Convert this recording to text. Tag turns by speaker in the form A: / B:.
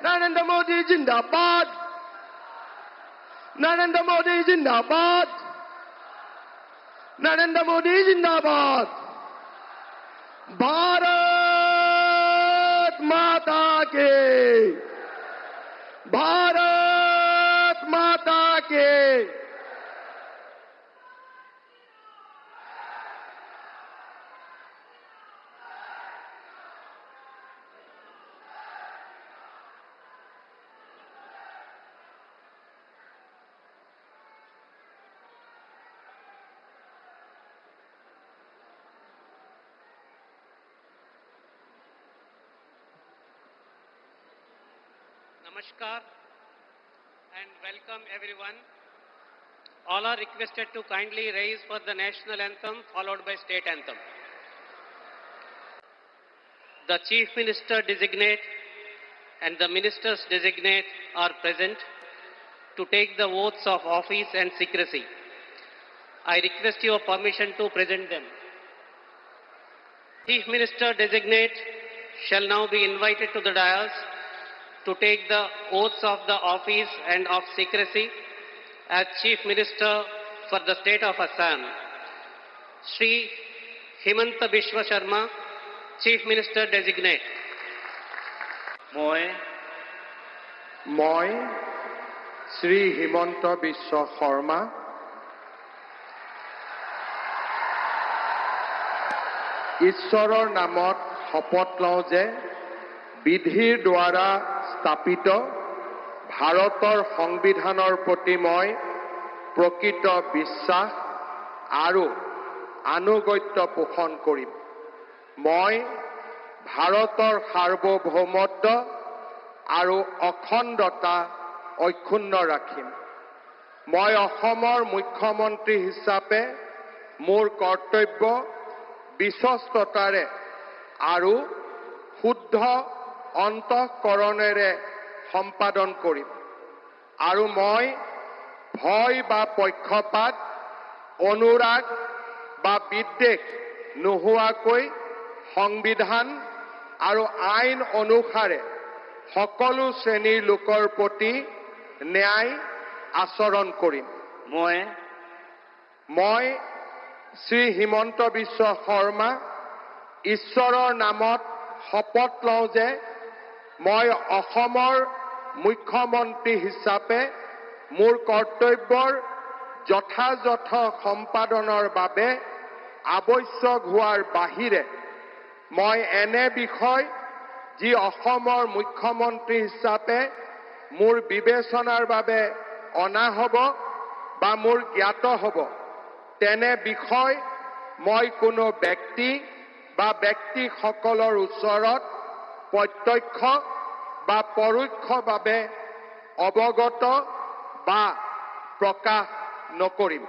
A: Narendra Modi Jindabad. Narendra Modi Jindabad. Narendra Modi Jindabad. Bharat Mata Ki. Bharat Mata Ki.
B: Namaskar and welcome everyone. All are requested to kindly rise for the national anthem followed by state anthem. The Chief Minister designate and the ministers designate are present to take the oaths of office and secrecy. I request your permission to present them. Chief Minister designate shall now be invited to the dais to take the oaths of the office and of secrecy as Chief Minister for the state of Assam. Shri Himanta Biswa Sharma, Chief Minister designate.
A: মই শ্ৰী হিমন্ত বিশ্ব শৰ্মা ঈশ্বৰৰ নামত শপত লওঁ যে বিধিৰ দ্বাৰা স্থাপিত ভাৰতৰ সংবিধানৰ প্ৰতি মই প্ৰকৃত বিশ্বাস আৰু আনুগত্য পোষণ কৰিম। মই ভাৰতৰ সাৰ্বভৌমত্ব আৰু অখণ্ডতা অক্ষুণ্ণ ৰাখিম। মই অসমৰ মুখ্যমন্ত্ৰী হিচাপে মোৰ কৰ্তব্য বিশ্বস্ততাৰে আৰু শুদ্ধ অন্তঃকৰণেৰে সম্পাদন কৰিম আৰু মই ভয় বা পক্ষপাত অনুৰাগ বা বিদ্বেষ নোহোৱাকৈ সংবিধান আৰু আইন অনুসাৰে সকলো শ্ৰেণীৰ লোকৰ প্ৰতি ন্যায় আচৰণ কৰিম। মই শ্ৰী হিমন্ত বিশ্ব শৰ্মা ঈশ্বৰৰ নামত শপত লওঁ যে মই অসমৰ মুখ্যমন্ত্ৰী হিচাপে মোৰ কৰ্তব্যৰ যথাযথ সম্পাদনৰ বাবে আৱশ্যক হোৱাৰ বাহিৰে মই এনে বিষয় যি অসমৰ মুখ্যমন্ত্ৰী হিচাপে মোৰ বিবেচনাৰ বাবে অনা হ'ব বা মোৰ জ্ঞাত হ'ব তেনে বিষয় মই কোনো ব্যক্তি বা ব্যক্তিসকলৰ ওচৰত প্ৰত্যক্ষ বা পৰোক্ষভাৱে অৱগত বা প্ৰকাশ নকৰিম।